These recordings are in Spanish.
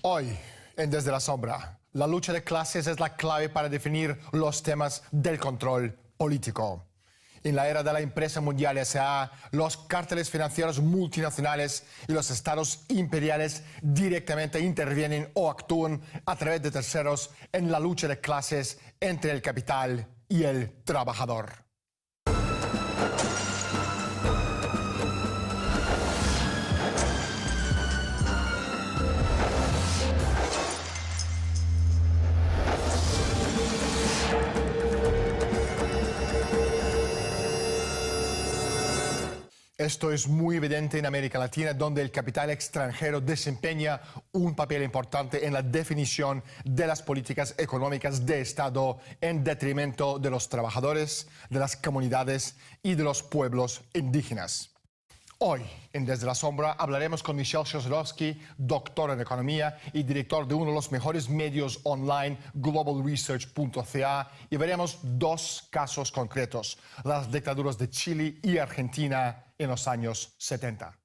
Hoy, en Desde la Sombra, la lucha de clases es la clave para definir los temas del control político. En la era de la empresa mundial S.A., los cárteles financieros multinacionales y los estados imperiales directamente intervienen o actúan a través de terceros en la lucha de clases entre el capital y el trabajador. Esto es muy evidente en América Latina, donde el capital extranjero desempeña un papel importante en la definición de las políticas económicas de Estado en detrimento de los trabajadores, de las comunidades y de los pueblos indígenas. Hoy, en Desde la Sombra, hablaremos con Michel Chossudovsky, doctor en Economía y director de uno de los mejores medios online, globalresearch.ca, y veremos dos casos concretos, las dictaduras de Chile y Argentina en los años 70.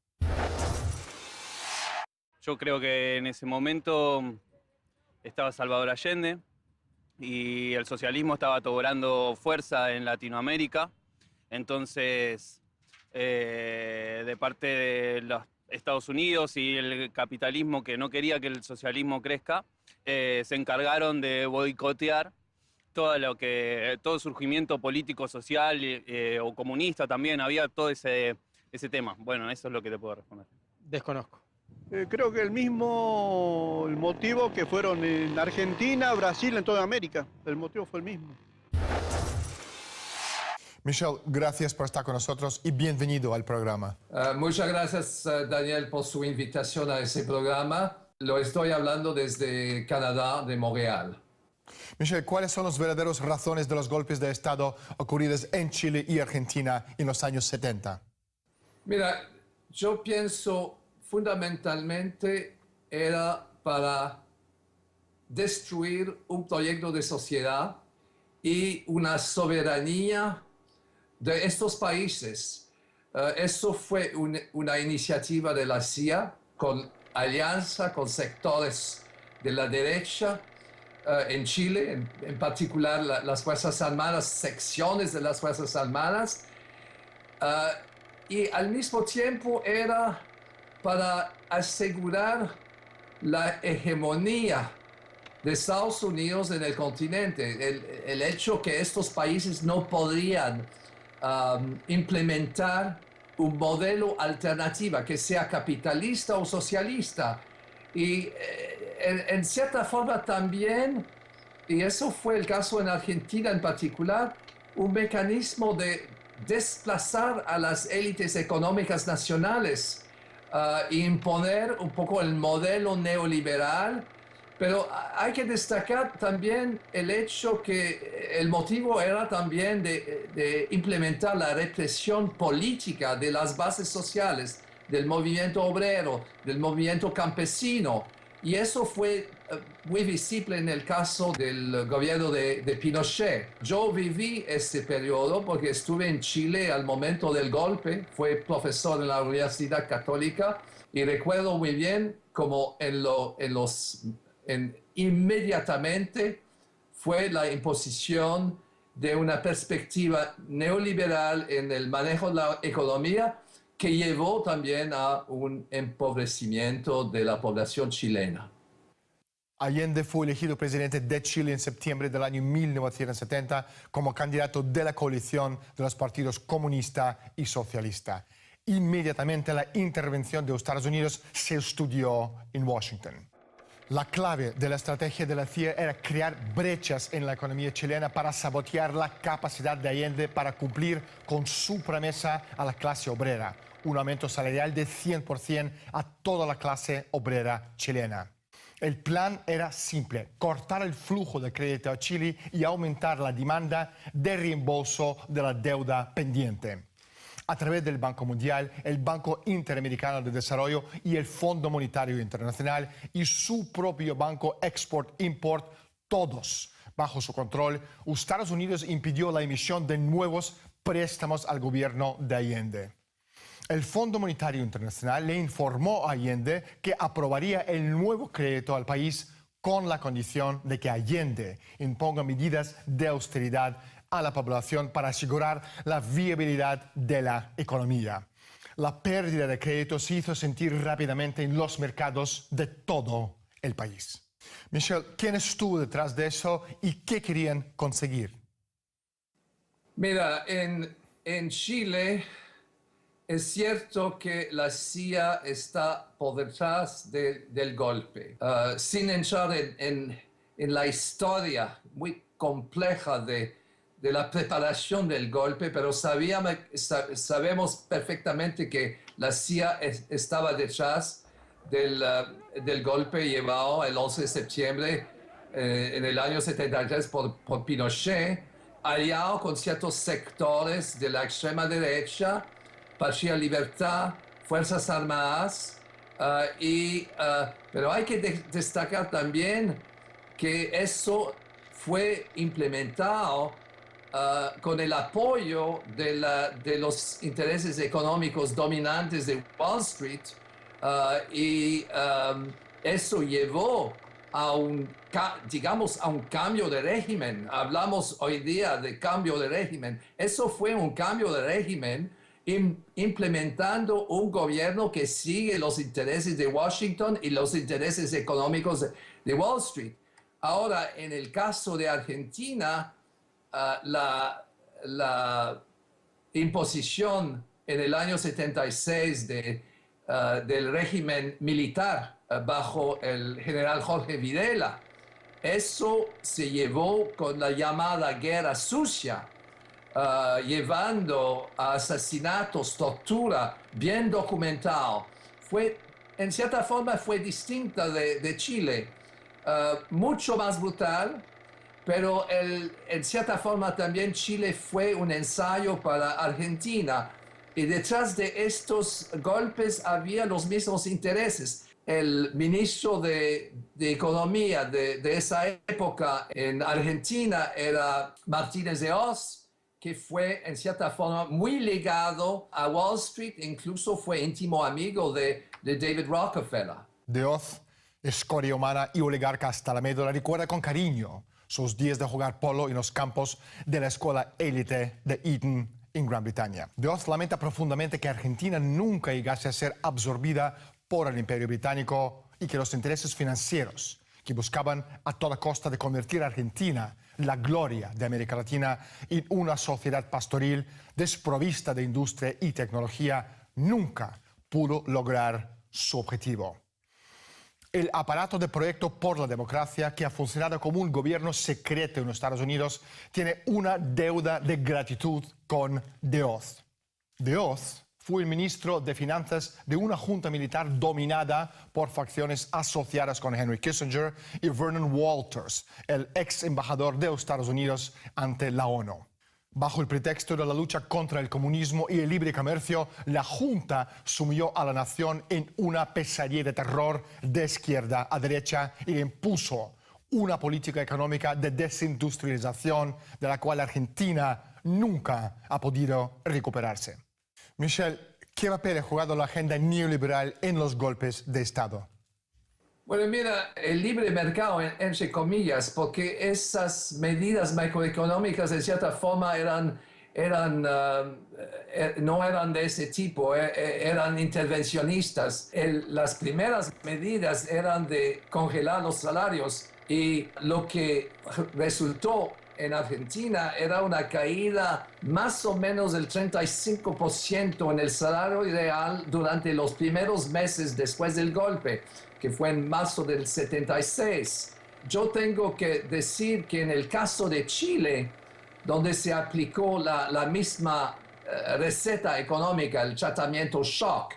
Yo creo que en ese momento estaba Salvador Allende y el socialismo estaba cobrando fuerza en Latinoamérica. Entonces, de parte de los Estados Unidos y el capitalismo, que no quería que el socialismo crezca, se encargaron de boicotear todo el surgimiento político, social o comunista también. Había todo ese tema. Bueno, eso es lo que te puedo responder. Desconozco. Creo que el motivo que fueron en Argentina, Brasil, en toda América. El motivo fue el mismo. Michel, gracias por estar con nosotros y bienvenido al programa. Muchas gracias, Daniel, por su invitación a ese programa. Lo estoy hablando desde Canadá, de Montreal. Michel, ¿cuáles son las verdaderas razones de los golpes de Estado ocurridos en Chile y Argentina en los años 70? Mira, yo pienso fundamentalmente era para destruir un proyecto de sociedad y una soberanía de estos países. Eso fue una iniciativa de la CIA con alianza con sectores de la derecha en Chile, en particular las Fuerzas Armadas, secciones de las Fuerzas Armadas, y al mismo tiempo era para asegurar la hegemonía de Estados Unidos en el continente, el hecho que estos países no podrían implementar un modelo alternativo que sea capitalista o socialista. Y en cierta forma también, y eso fue el caso en Argentina en particular, un mecanismo de desplazar a las élites económicas nacionales e imponer un poco el modelo neoliberal. Pero hay que destacar también el hecho que el motivo era también de implementar la represión política de las bases sociales, del movimiento obrero, del movimiento campesino. Y eso fue muy visible en el caso del gobierno de Pinochet. Yo viví ese periodo porque estuve en Chile al momento del golpe, fui profesor en la Universidad Católica y recuerdo muy bien como inmediatamente fue la imposición de una perspectiva neoliberal en el manejo de la economía que llevó también a un empobrecimiento de la población chilena. Allende fue elegido presidente de Chile en septiembre del año 1970 como candidato de la coalición de los partidos comunista y socialista. Inmediatamente la intervención de Estados Unidos se estudió en Washington. La clave de la estrategia de la CIA era crear brechas en la economía chilena para sabotear la capacidad de Allende para cumplir con su promesa a la clase obrera, un aumento salarial de 100% a toda la clase obrera chilena. El plan era simple: cortar el flujo de crédito a Chile y aumentar la demanda de reembolso de la deuda pendiente. A través del Banco Mundial, el Banco Interamericano de Desarrollo y el Fondo Monetario Internacional y su propio banco Export-Import, todos bajo su control, Estados Unidos impidió la emisión de nuevos préstamos al gobierno de Allende. El Fondo Monetario Internacional le informó a Allende que aprobaría el nuevo crédito al país con la condición de que Allende imponga medidas de austeridad a la población para asegurar la viabilidad de la economía. La pérdida de crédito se hizo sentir rápidamente en los mercados de todo el país. Michel, ¿quién estuvo detrás de eso y qué querían conseguir? Mira, en Chile es cierto que la CIA está por detrás del golpe. Sin entrar en la historia muy compleja de la preparación del golpe, pero sabemos perfectamente que la CIA estaba detrás del golpe llevado el 11 de septiembre en el año 73 por Pinochet, aliado con ciertos sectores de la extrema derecha, Patria Libertad, Fuerzas Armadas, pero hay que destacar también que eso fue implementado con el apoyo de los intereses económicos dominantes de Wall Street, eso llevó a un cambio de régimen. Hablamos hoy día de cambio de régimen. Eso fue un cambio de régimen implementando un gobierno que sigue los intereses de Washington y los intereses económicos de Wall Street. Ahora, en el caso de Argentina, la imposición en el año 76 del régimen militar bajo el general Jorge Videla, eso se llevó con la llamada guerra sucia, llevando a asesinatos, tortura, bien documentado. En cierta forma fue distinta de Chile, mucho más brutal, pero en cierta forma también Chile fue un ensayo para Argentina. Y detrás de estos golpes había los mismos intereses. El ministro de Economía de esa época en Argentina era Martínez de Oz, que fue en cierta forma muy ligado a Wall Street, incluso fue íntimo amigo de David Rockefeller. De Oz, escoria humana y oligarca hasta la médula, recuerda con cariño sus días de jugar polo en los campos de la escuela élite de Eton en Gran Bretaña. De Oz lamenta profundamente que Argentina nunca llegase a ser absorbida por el Imperio Británico y que los intereses financieros que buscaban a toda costa de convertir a Argentina, la gloria de América Latina, en una sociedad pastoril desprovista de industria y tecnología, nunca pudo lograr su objetivo. El aparato de Proyecto por la Democracia, que ha funcionado como un gobierno secreto en los Estados Unidos, tiene una deuda de gratitud con De Oz. De Oz fue el ministro de Finanzas de una junta militar dominada por facciones asociadas con Henry Kissinger y Vernon Walters, el ex embajador de los Estados Unidos ante la ONU. Bajo el pretexto de la lucha contra el comunismo y el libre comercio, la Junta sumió a la nación en una pesadilla de terror de izquierda a derecha y impuso una política económica de desindustrialización de la cual Argentina nunca ha podido recuperarse. Michel, ¿qué papel ha jugado la agenda neoliberal en los golpes de Estado? Bueno, mira, el libre mercado, entre comillas, porque esas medidas macroeconómicas de cierta forma no eran de ese tipo, eran intervencionistas. Las primeras medidas eran de congelar los salarios y lo que resultó en Argentina era una caída más o menos del 35% en el salario real durante los primeros meses después del golpe, que fue en marzo del 76. Yo tengo que decir que en el caso de Chile, donde se aplicó la misma receta económica, el tratamiento shock,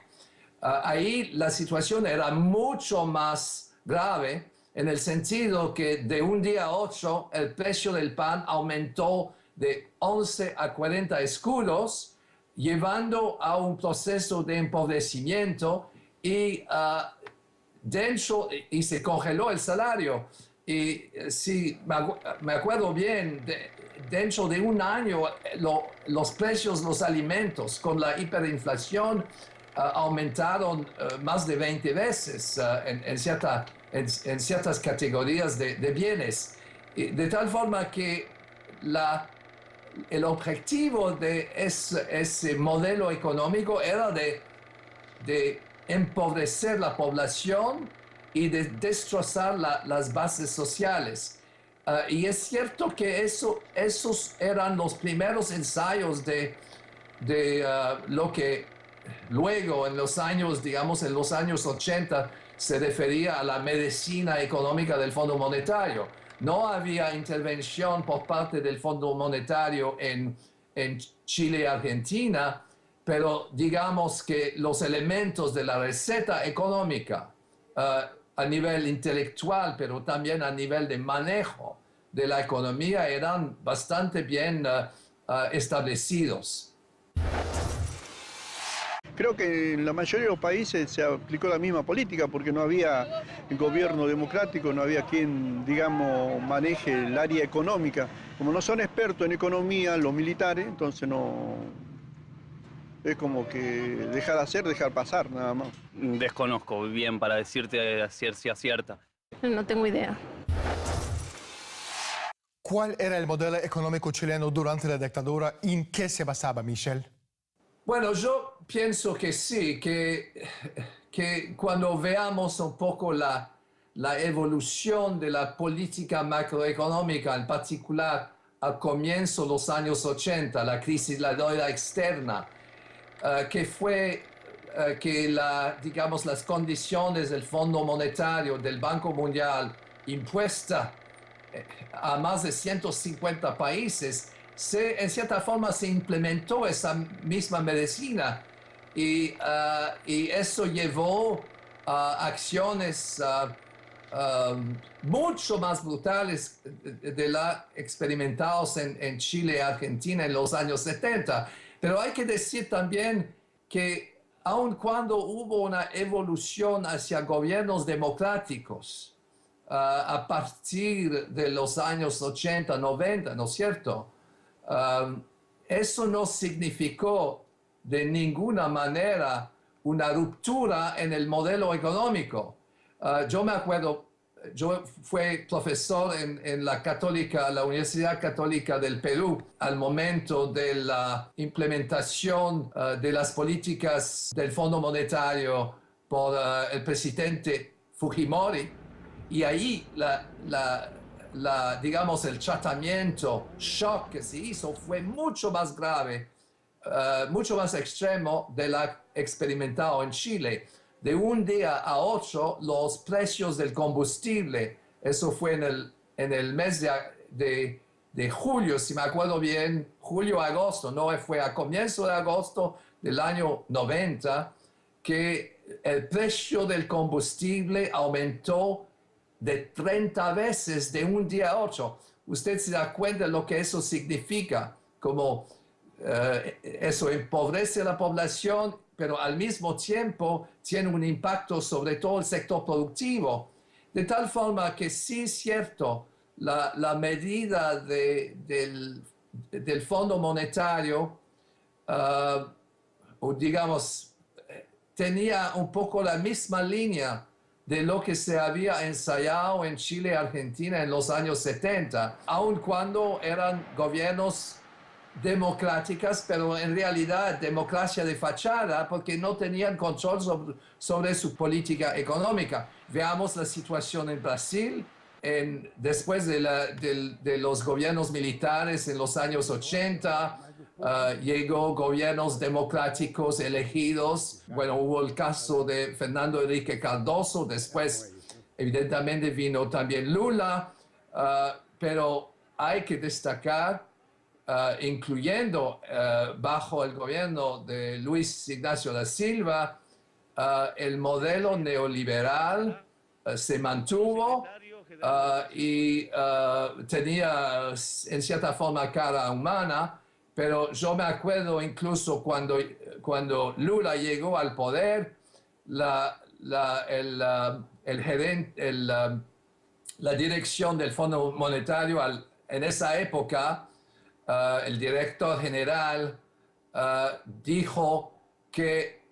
ahí la situación era mucho más grave, en el sentido que de un día a otro el precio del pan aumentó de 11 a 40 escudos, llevando a un proceso de empobrecimiento y se congeló el salario. Y sí, me acuerdo bien, dentro de un año los precios de los alimentos con la hiperinflación aumentaron más de 20 veces en ciertas categorías de bienes. Y de tal forma que el objetivo de ese modelo económico era de empobrecer la población y de destrozar las bases sociales. Y es cierto que esos eran los primeros ensayos de lo que luego en los años, digamos en los años 80, se refería a la medicina económica del Fondo Monetario. No había intervención por parte del Fondo Monetario en Chile y Argentina, pero digamos que los elementos de la receta económica a nivel intelectual, pero también a nivel de manejo de la economía eran bastante bien establecidos. Creo que en la mayoría de los países se aplicó la misma política porque no había gobierno democrático, no había quien, digamos, maneje el área económica. Como no son expertos en economía los militares, entonces no... Es como que dejar hacer, dejar pasar, nada más. Desconozco bien para decirte a ciencia cierta. No tengo idea. ¿Cuál era el modelo económico chileno durante la dictadura? ¿En qué se basaba, Michel? Bueno, yo pienso que sí, que cuando veamos un poco la evolución de la política macroeconómica, en particular al comienzo de los años 80, la crisis de la deuda externa, que fue que digamos, las condiciones del Fondo Monetario, del Banco Mundial, impuesta a más de 150 países, en cierta forma se implementó esa misma medicina y eso llevó a acciones mucho más brutales de las experimentadas en Chile y Argentina en los años 70. Pero hay que decir también que aun cuando hubo una evolución hacia gobiernos democráticos a partir de los años 80, 90, ¿no es cierto? Eso no significó de ninguna manera una ruptura en el modelo económico. Yo me acuerdo, yo fui profesor en la Universidad Católica del Perú al momento de la implementación de las políticas del Fondo Monetario por el presidente Fujimori, y ahí digamos, el tratamiento, shock que se hizo fue mucho más grave, mucho más extremo de la experimentado en Chile. De un día a otro, los precios del combustible, eso fue en el mes de julio, si me acuerdo bien, julio-agosto, no fue a comienzo de agosto del año 90, que el precio del combustible aumentó de 30 veces de un día a otro. Usted se da cuenta de lo que eso significa, como eso empobrece a la población, pero al mismo tiempo tiene un impacto sobre todo el sector productivo. De tal forma que sí es cierto, la medida del Fondo Monetario, o digamos, tenía un poco la misma línea de lo que se había ensayado en Chile y Argentina en los años 70, aun cuando eran gobiernos democráticas, pero en realidad democracia de fachada, porque no tenían control sobre su política económica. Veamos la situación en Brasil, después de los gobiernos militares en los años 80, llegó gobiernos democráticos elegidos. Bueno, hubo el caso de Fernando Henrique Cardoso, después evidentemente vino también Lula, pero hay que destacar, incluyendo bajo el gobierno de Luis Ignacio da Silva, el modelo neoliberal se mantuvo y tenía en cierta forma cara humana, pero yo me acuerdo incluso cuando Lula llegó al poder, el la dirección del Fondo Monetario, en esa época, el director general dijo que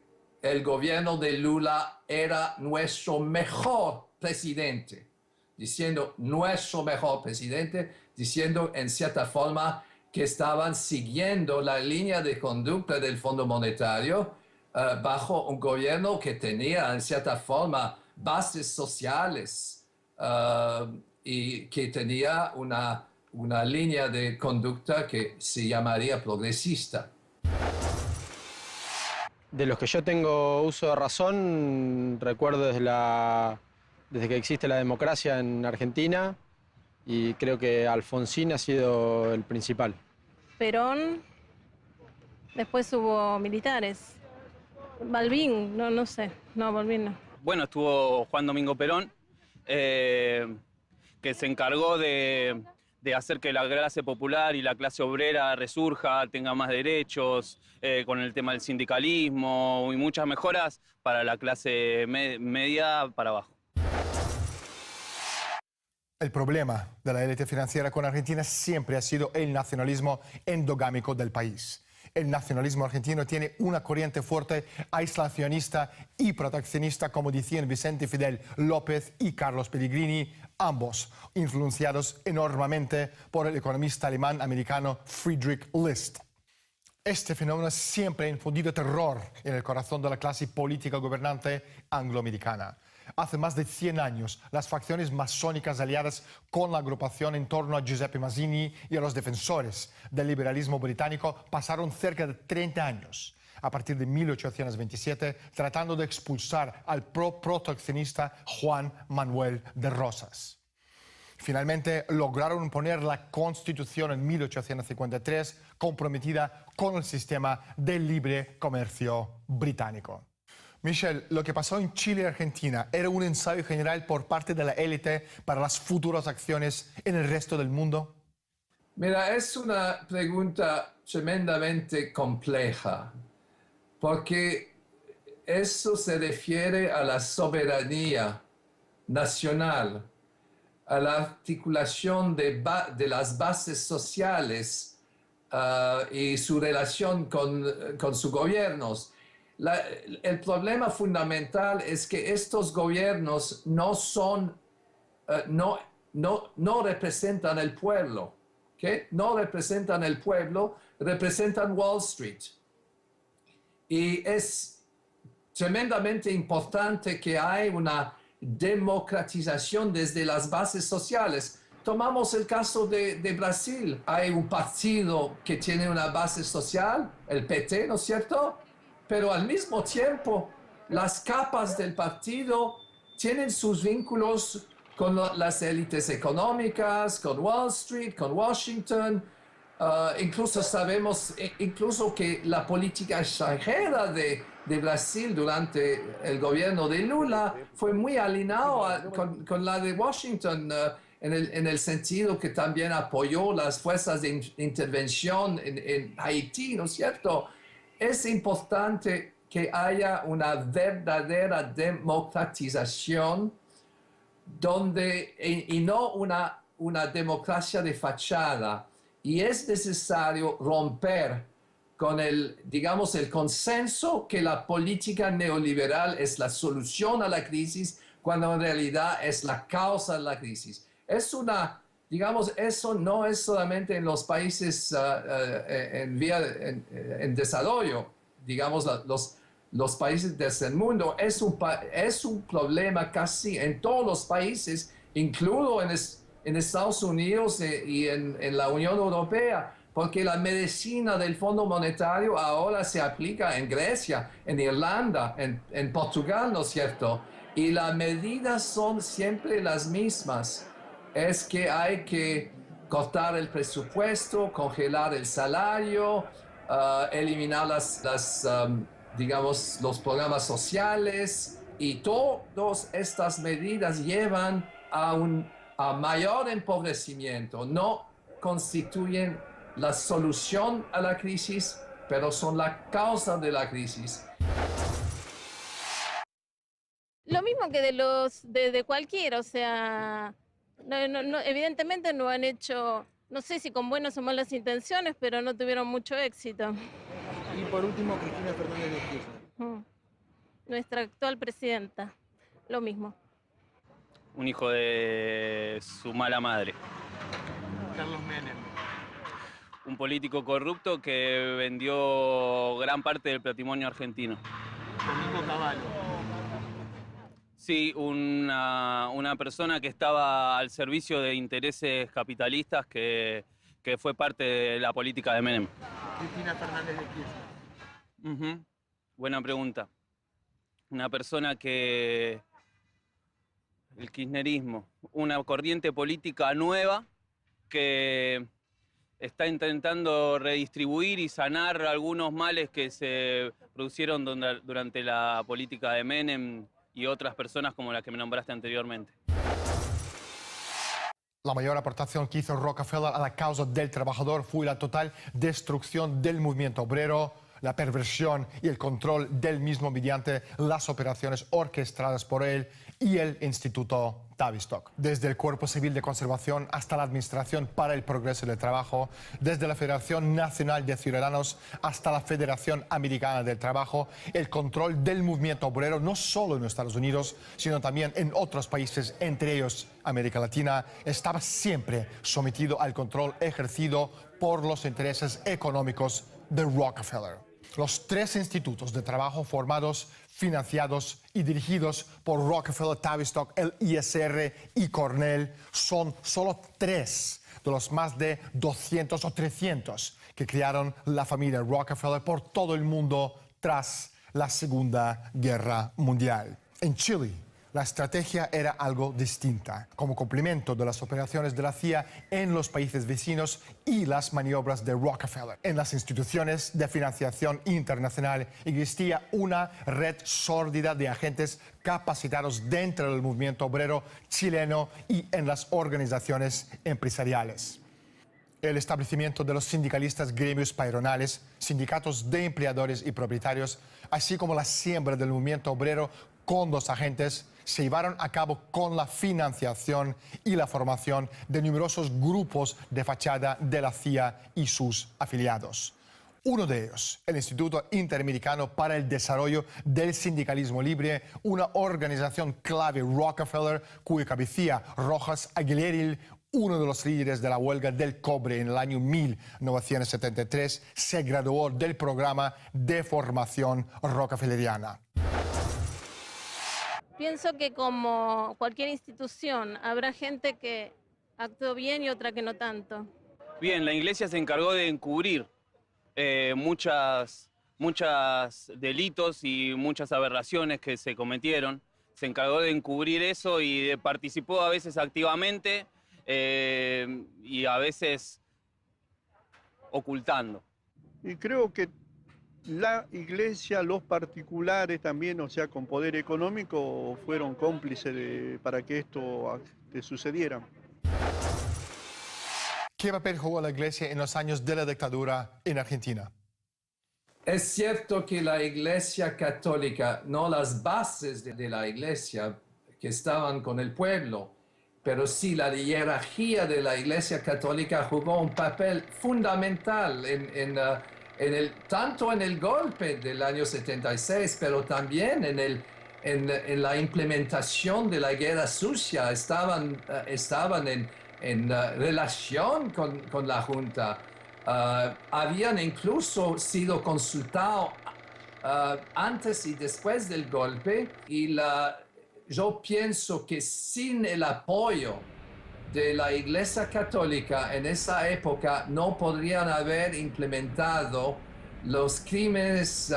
el gobierno de Lula era nuestro mejor presidente, diciendo nuestro mejor presidente, diciendo en cierta forma que estaban siguiendo la línea de conducta del Fondo Monetario bajo un gobierno que tenía en cierta forma bases sociales y que tenía una línea de conducta que se llamaría progresista. De los que yo tengo uso de razón, recuerdo desde que existe la democracia en Argentina, y creo que Alfonsín ha sido el principal. Perón, después hubo militares. Balbín, no sé, no, Balbín no. Bueno, estuvo Juan Domingo Perón, que se encargó de hacer que la clase popular y la clase obrera resurja, tenga más derechos, con el tema del sindicalismo y muchas mejoras para la clase media para abajo. El problema de la élite financiera con Argentina siempre ha sido el nacionalismo endogámico del país. El nacionalismo argentino tiene una corriente fuerte aislacionista y proteccionista, como decían Vicente Fidel López y Carlos Pellegrini, ambos influenciados enormemente por el economista alemán-americano Friedrich List. Este fenómeno siempre ha infundido terror en el corazón de la clase política gobernante angloamericana. Hace más de 100 años, las facciones masónicas aliadas con la agrupación en torno a Giuseppe Mazzini y a los defensores del liberalismo británico pasaron cerca de 30 años, a partir de 1827, tratando de expulsar al proteccionista Juan Manuel de Rosas. Finalmente lograron poner la Constitución en 1853, comprometida con el sistema del libre comercio británico. Michel, lo que pasó en Chile y Argentina era un ensayo general por parte de la élite para las futuras acciones en el resto del mundo. Mira, es una pregunta tremendamente compleja, porque eso se refiere a la soberanía nacional, a la articulación de las bases sociales y su relación con sus gobiernos. El problema fundamental es que estos gobiernos no representan el pueblo, ¿okay? No representan el pueblo, representan Wall Street. Y es tremendamente importante que haya una democratización desde las bases sociales. Tomamos el caso de Brasil. Hay un partido que tiene una base social, el PT, ¿no es cierto? Pero al mismo tiempo, las capas del partido tienen sus vínculos con las élites económicas, con Wall Street, con Washington. Incluso sabemos que la política extranjera de Brasil durante el gobierno de Lula fue muy alineado con la de Washington, en el sentido que también apoyó las fuerzas de intervención en Haití, ¿no es cierto? Es importante que haya una verdadera democratización y no una democracia de fachada. Y es necesario romper con el consenso que la política neoliberal es la solución a la crisis, cuando en realidad es la causa de la crisis. Eso no es solamente en los países en desarrollo, los países del tercer mundo. Es un problema casi en todos los países, incluido en Estados Unidos y en la Unión Europea, porque la medicina del Fondo Monetario ahora se aplica en Grecia, en Irlanda, en Portugal, ¿no es cierto? Y las medidas son siempre las mismas. Es que hay que cortar el presupuesto, congelar el salario, eliminar los programas sociales, y todas estas medidas llevan a mayor empobrecimiento. No constituyen la solución a la crisis, pero son la causa de la crisis. Lo mismo que de cualquiera, o sea, Evidentemente no han hecho, no sé si con buenas o malas intenciones, pero no tuvieron mucho éxito. Y por último, Cristina Fernández de Kirchner. Nuestra actual presidenta, lo mismo. Un hijo de su mala madre. Carlos Menem. Un político corrupto que vendió gran parte del patrimonio argentino. Domingo Cavallo. Sí, una persona que estaba al servicio de intereses capitalistas que fue parte de la política de Menem. Cristina Fernández de Kirchner. Buena pregunta. Una persona que... El kirchnerismo, una corriente política nueva que está intentando redistribuir y sanar algunos males que se produjeron durante la política de Menem y otras personas como la que me nombraste anteriormente. La mayor aportación que hizo Rockefeller a la causa del trabajador fue la total destrucción del movimiento obrero, la perversión y el control del mismo mediante las operaciones orquestadas por él y el Instituto Tavistock. Desde el Cuerpo Civil de Conservación hasta la Administración para el Progreso del Trabajo, desde la Federación Nacional de Ciudadanos hasta la Federación Americana del Trabajo, el control del movimiento obrero, no solo en Estados Unidos, sino también en otros países, entre ellos América Latina, estaba siempre sometido al control ejercido por los intereses económicos de Rockefeller. Los 3 institutos de trabajo formados, financiados y dirigidos por Rockefeller, Tavistock, el ISR y Cornell son solo 3 de los más de 200 o 300 que crearon la familia Rockefeller por todo el mundo tras la Segunda Guerra Mundial. En Chile, la estrategia era algo distinta, como complemento de las operaciones de la CIA en los países vecinos y las maniobras de Rockefeller. En las instituciones de financiación internacional existía una red sórdida de agentes capacitados dentro del movimiento obrero chileno y en las organizaciones empresariales. El establecimiento de los sindicalistas gremios patronales, sindicatos de empleadores y propietarios, así como la siembra del movimiento obrero con los agentes, se llevaron a cabo con la financiación y la formación de numerosos grupos de fachada de la CIA y sus afiliados. Uno de ellos, el Instituto Interamericano para el Desarrollo del Sindicalismo Libre, una organización clave Rockefeller, cuya cabecilla Rojas Aguilera, uno de los líderes de la huelga del cobre en el año 1973, se graduó del programa de formación rockefelleriana. Pienso que como cualquier institución, habrá gente que actuó bien y otra que no tanto. Bien, la Iglesia se encargó de encubrir muchos delitos y muchas aberraciones que se cometieron. Se encargó de encubrir eso y participó a veces activamente y a veces ocultando. Y creo que la Iglesia, los particulares también, o sea, con poder económico, fueron cómplices para que esto sucediera. ¿Qué papel jugó la Iglesia en los años de la dictadura en Argentina? Es cierto que la Iglesia Católica, no las bases de la Iglesia que estaban con el pueblo, pero sí la jerarquía de la Iglesia Católica jugó un papel fundamental tanto en el golpe del año 76, pero también en la implementación de la guerra sucia. Estaban en relación con la Junta. Habían incluso sido consultados antes y después del golpe, y yo pienso que sin el apoyo de la Iglesia Católica en esa época no podrían haber implementado los crímenes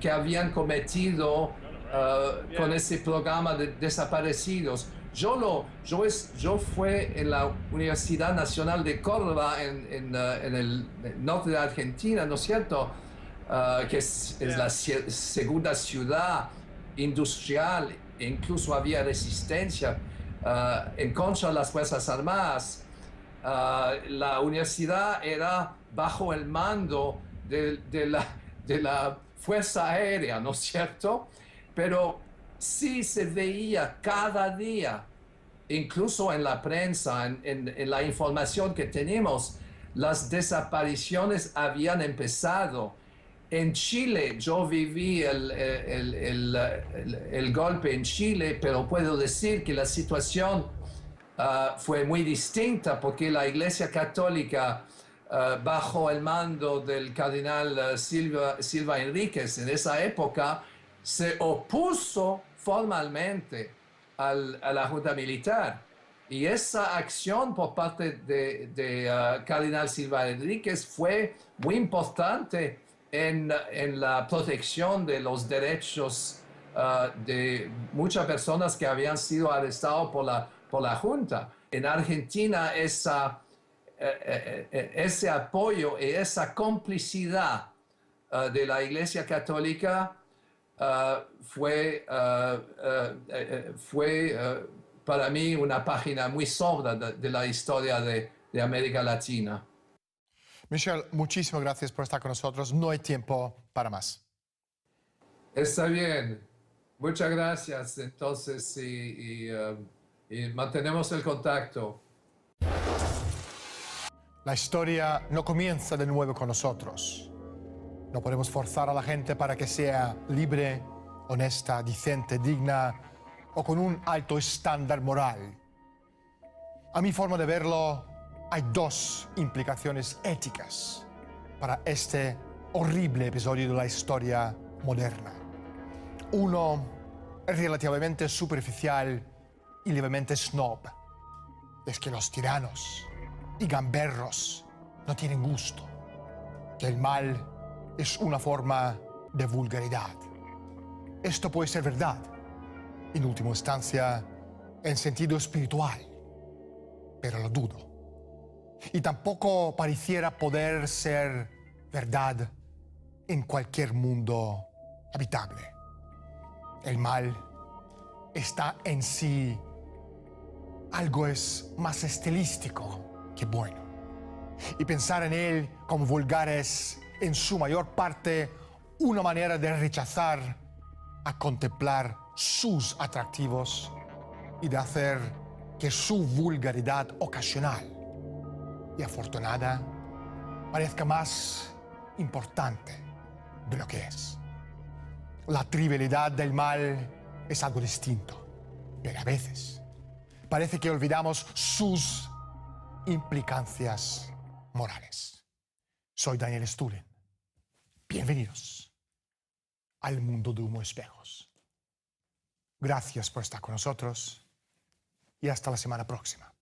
que habían cometido con ese programa de desaparecidos. Yo fui en la Universidad Nacional de Córdoba, en el norte de Argentina, ¿no es cierto? Que es la segunda ciudad industrial, e incluso había resistencia en contra de las Fuerzas Armadas. La universidad era bajo el mando de la Fuerza Aérea, ¿no es cierto? Pero sí se veía cada día incluso en la prensa, en la información que tenemos, las desapariciones habían empezado. En Chile, yo viví el golpe en Chile, pero puedo decir que la situación fue muy distinta porque la Iglesia Católica, bajo el mando del cardenal Silva Enríquez en esa época, se opuso formalmente a la Junta Militar. Y esa acción por parte de cardenal Silva Enríquez fue muy importante en la protección de los derechos de muchas personas que habían sido arrestadas por la Junta. En Argentina ese apoyo y esa complicidad de la Iglesia Católica fue para mí una página muy sobra de la historia de América Latina. Michel, muchísimas gracias por estar con nosotros. No hay tiempo para más. Está bien. Muchas gracias. Entonces, y mantenemos el contacto. La historia no comienza de nuevo con nosotros. No podemos forzar a la gente para que sea libre, honesta, decente, digna o con un alto estándar moral. A mi forma de verlo, hay dos implicaciones éticas para este horrible episodio de la historia moderna. Uno es relativamente superficial y levemente snob. Es que los tiranos y gamberros no tienen gusto, que el mal es una forma de vulgaridad. Esto puede ser verdad, en última instancia, en sentido espiritual, pero lo dudo. Y tampoco pareciera poder ser verdad en cualquier mundo habitable. El mal está en sí, algo es más estilístico que bueno. Y pensar en él como vulgar es, en su mayor parte, una manera de rechazar a contemplar sus atractivos y de hacer que su vulgaridad ocasional y afortunada parezca más importante de lo que es. La trivialidad del mal es algo distinto, pero a veces parece que olvidamos sus implicancias morales. Soy Daniel Stulin. Bienvenidos al mundo de Humo Espejos. Gracias por estar con nosotros y hasta la semana próxima.